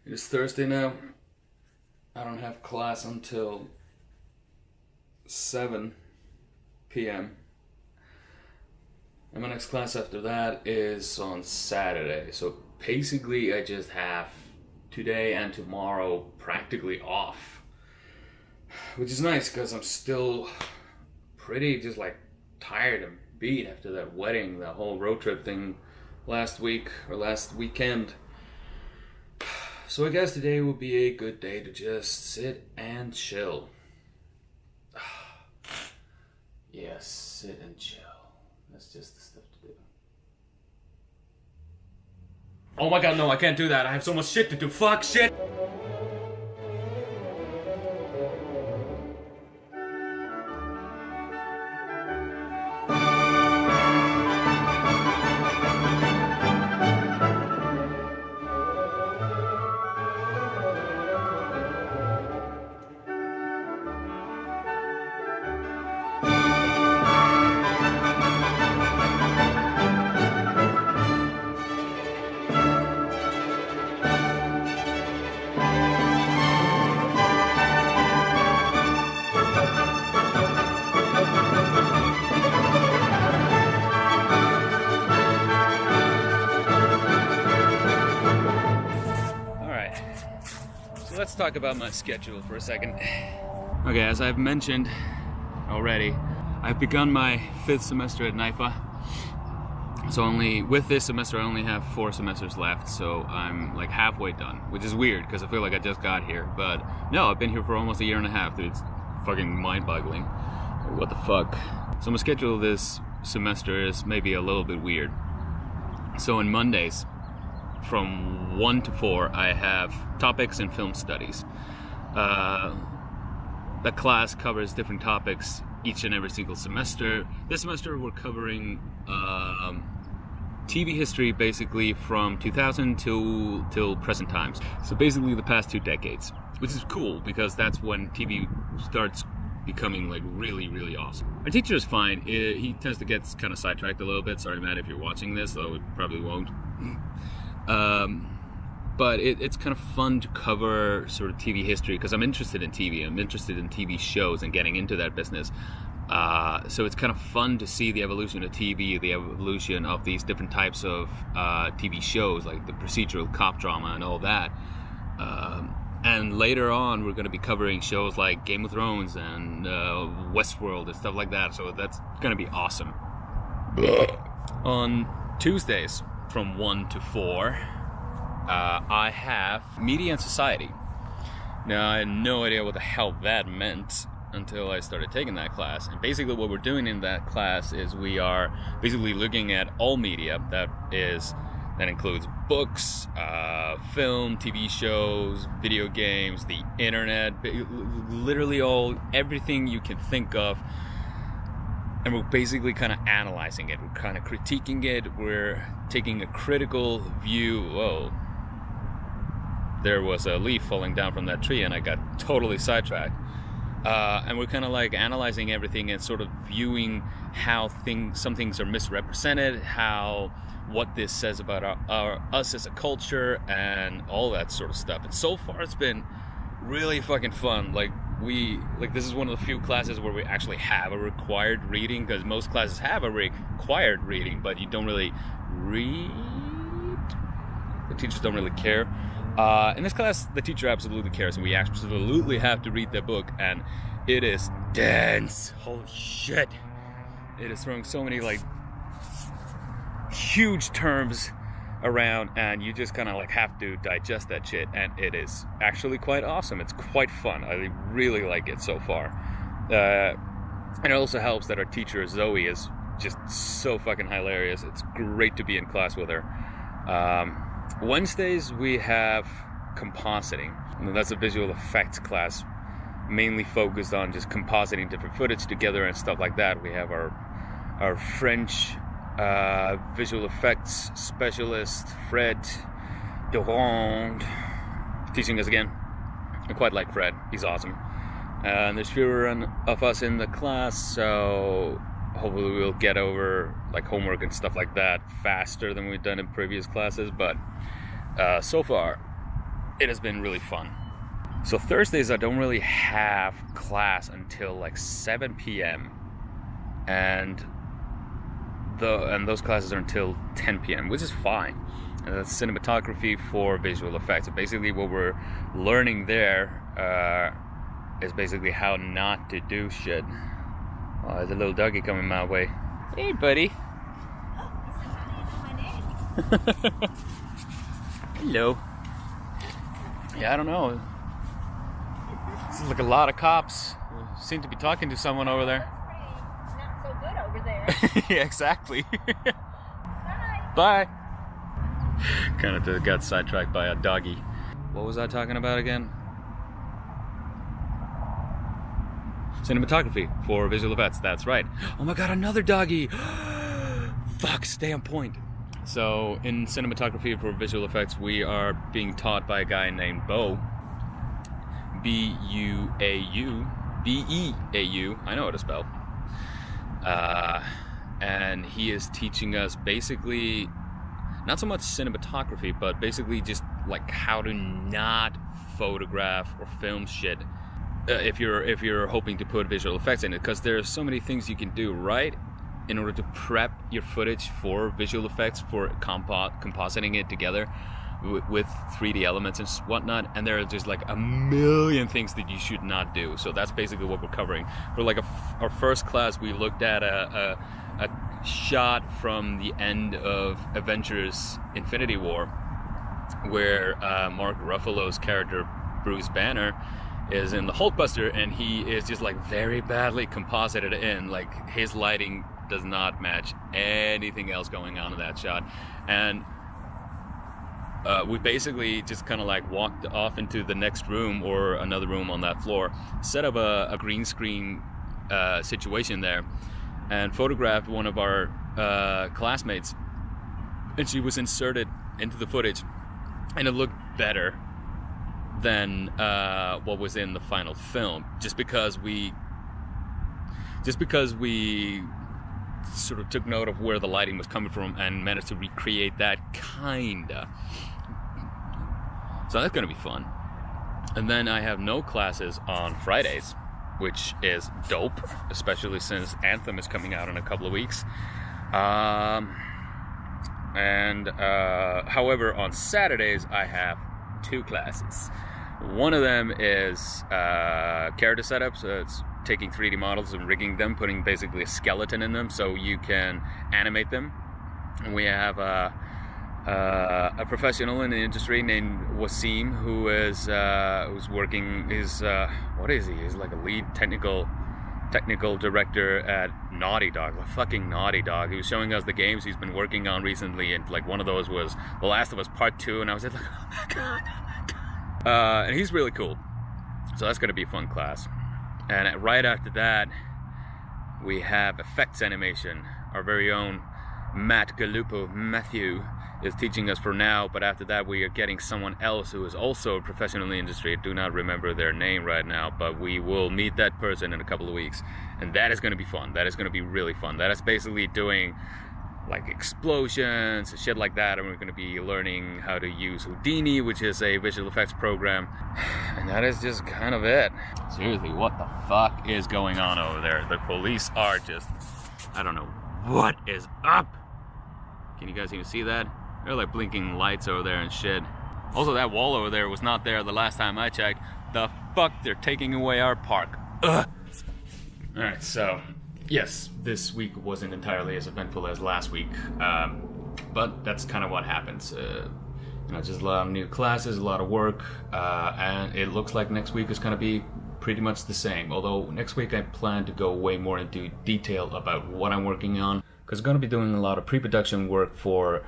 It's Thursday now. I don't have class until 7 p.m. And my next class after that is on Saturday. So basically I just have today and tomorrow practically off. Which is nice because I'm still pretty just like tired and beat after that wedding, the whole road trip thing last week or last weekend. So I guess today will be a good day to just sit and chill. Yes, sit and chill. That's just the stuff to do. Oh my god, no, I can't do that. I have so much shit to do. Fuck, shit! Let's talk about my schedule for a second. Okay, as I've mentioned already, I've begun my 5th semester at NIFA. So with this semester I only have 4 semesters left, so I'm like halfway done, which is weird because I feel like I just got here. But no, I've been here for almost a year and a half, dude. It's fucking mind-boggling. What the fuck? So my schedule this semester is maybe a little bit weird. So on Mondays, from 1 to 4, I have topics in film studies. The class covers different topics each and every single semester. This semester we're covering TV history basically from 2000 till present times. So basically the past 2 decades, which is cool because that's when TV starts becoming like really, really awesome. Our teacher is fine. He tends to get kind of sidetracked a little bit. Sorry, Matt, if you're watching this, though it probably won't. But it's kind of fun to cover sort of TV history because I'm interested in TV. I'm interested in TV shows and getting into that business. So it's kind of fun to see the evolution of TV, the evolution of these different types of TV shows, like the procedural cop drama and all that. And later on, we're going to be covering shows like Game of Thrones and Westworld and stuff like that. So that's going to be awesome. On Tuesdays, from 1 to 4, I have Media and Society. Now, I had no idea what the hell that meant until I started taking that class. And basically what we're doing in that class is we are basically looking at all media. That includes books, film, TV shows, video games, the internet, literally everything you can think of. And we're basically kind of analyzing it. We're kind of critiquing it. We're taking a critical view. Whoa. There was a leaf falling down from that tree and I got totally sidetracked. And we're kind of like analyzing everything and sort of viewing how some things are misrepresented, what this says about us as a culture and all that sort of stuff. And so far it's been really fucking fun. This is one of the few classes where we actually have a required reading, because most classes have a required reading, but you don't really read. The teachers don't really care. In this class, the teacher absolutely cares, and we absolutely have to read the book, and it is dense. Holy shit. It is throwing so many, huge terms around, and you just kind of, have to digest that shit, and it is actually quite awesome. It's quite fun. I really like it so far. And it also helps that our teacher, Zoe, is just so fucking hilarious. It's great to be in class with her. Wednesdays we have compositing, and that's a visual effects class mainly focused on just compositing different footage together and stuff like that. We have our French visual effects specialist Fred Durand teaching us again. I quite like Fred, he's awesome. And there's fewer of us in the class, so hopefully we'll get over homework and stuff like that faster than we've done in previous classes. But so far it has been really fun. So Thursdays I don't really have class until like 7 p.m. and those classes are until 10 p.m., which is fine. And that's cinematography for visual effects. So basically what we're learning there is basically how not to do shit. Oh, there's a little doggy coming my way. Hey, buddy. Oh, he said how do you know my name? Hello. Yeah, I don't know. This is like a lot of cops. We seem to be talking to someone over there. Not so good over there. Yeah, exactly. Bye. Bye. Kind of got sidetracked by a doggy. What was I talking about again? Cinematography for visual effects, that's right. Oh my god, another doggy! Fuck, stay on point. So, in cinematography for visual effects, we are being taught by a guy named Bo. B-U-A-U. B-E-A-U. I know how to spell. And he is teaching us basically, not so much cinematography, but basically just like how to not photograph or film shit if you're hoping to put visual effects in it, because there's so many things you can do right in order to prep your footage for visual effects, for compositing it together with 3D elements and whatnot, and there are just like a million things that you should not do. So that's basically what we're covering. For like our first class, we looked at a shot from the end of Avengers Infinity War, where Mark Ruffalo's character Bruce Banner is in the Hulkbuster, and he is just like very badly composited in. Like his lighting does not match anything else going on in that shot, and we basically just kind of like walked off into the next room or another room on that floor, set up a green screen situation there, and photographed one of our classmates, and she was inserted into the footage, and it looked better than what was in the final film, just because we sort of took note of where the lighting was coming from and managed to recreate that kinda. So that's gonna be fun. And then I have no classes on Fridays, which is dope, especially since Anthem is coming out in a couple of weeks. However, on Saturdays I have 2 classes. One of them is character setup, so it's taking 3D models and rigging them, putting basically a skeleton in them so you can animate them. And we have a professional in the industry named Wasim, who's working. What is he? He's like a lead technical director at Naughty Dog, the fucking Naughty Dog. He was showing us the games he's been working on recently, and like one of those was The Last of Us Part 2, and I was like, oh my god. And he's really cool. So that's going to be a fun class. And right after that, we have effects animation. Our very own Matthew is teaching us for now, but after that we are getting someone else who is also a professional in the industry. I do not remember their name right now, but we will meet that person in a couple of weeks. And that is going to be fun. That is going to be really fun. That is basically doing like explosions and shit like that, and we're going to be learning how to use Houdini, which is a visual effects program, and that is just kind of it. Seriously, what the fuck is going on over there? The police are just, I don't know what is up. Can you guys even see that? They're like blinking lights over there and shit. Also, that wall over there was not there the last time I checked. The fuck, they're taking away our park. Ugh. Alright, so yes, this week wasn't entirely as eventful as last week, but that's kind of what happens. Just a lot of new classes, a lot of work, and it looks like next week is going to be pretty much the same. Although next week I plan to go way more into detail about what I'm working on, because I'm going to be doing a lot of pre-production work for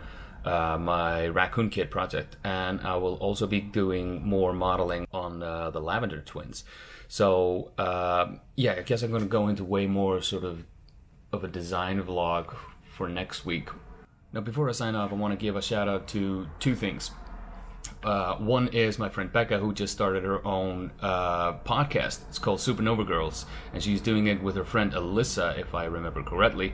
my Raccoon Kid project, and I will also be doing more modeling on the Lavender Twins. So, I guess I'm going to go into way more sort of a design vlog for next week. Now, before I sign off, I want to give a shout out to 2 things. One is my friend Becca, who just started her own podcast. It's called Supernova Girlz, and she's doing it with her friend Alyssa, if I remember correctly.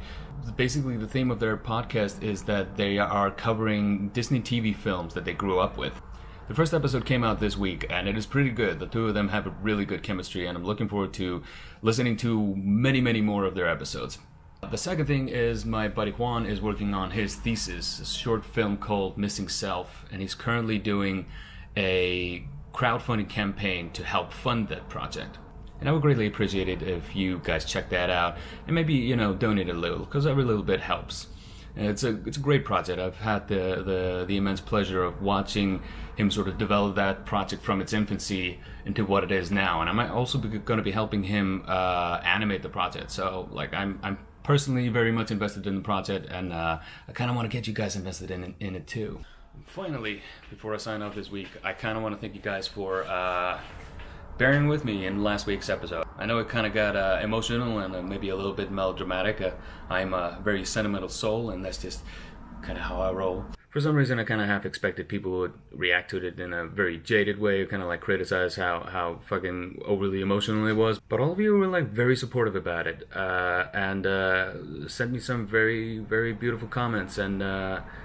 Basically, the theme of their podcast is that they are covering Disney TV films that they grew up with. The first episode came out this week, and it is pretty good. The two of them have a really good chemistry, and I'm looking forward to listening to many, many more of their episodes. The second thing is my buddy Juan is working on his thesis, a short film called Missing Self, and he's currently doing a crowdfunding campaign to help fund that project. And I would greatly appreciate it if you guys check that out and maybe, donate a little, because every little bit helps. And it's a great project. I've had the immense pleasure of watching him sort of develop that project from its infancy into what it is now. And I'm also going to be helping him animate the project. So I'm personally very much invested in the project, and I kind of want to get you guys invested in it too. Finally, before I sign off this week, I kind of want to thank you guys for bearing with me in last week's episode. I know it kind of got emotional and maybe a little bit melodramatic. I'm a very sentimental soul, and that's just kind of how I roll. For some reason, I kind of half expected people would react to it in a very jaded way, kind of like criticize how fucking overly emotional it was. But all of you were very supportive about it, and sent me some very, very beautiful comments and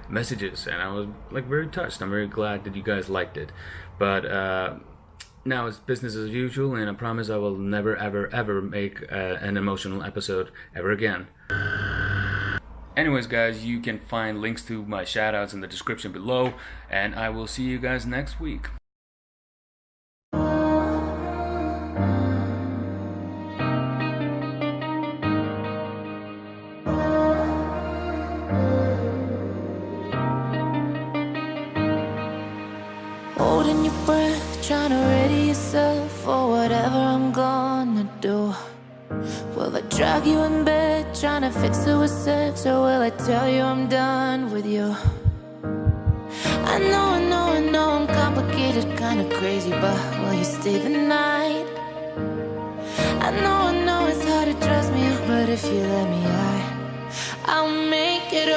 messages, and I was very touched. I'm very glad that you guys liked it. But now it's business as usual, and I promise I will never, ever, ever make an emotional episode ever again. Anyways, guys, you can find links to my shoutouts in the description below, and I will see you guys next week. Holding your breath, trying to ready yourself for whatever I'm gonna do. Will I drag you in bed, trying to fix it with sex, or will I tell you I'm done with you? I know I'm complicated, kinda crazy, but will you stay the night? I know it's hard to trust me, but if you let me, I'll make it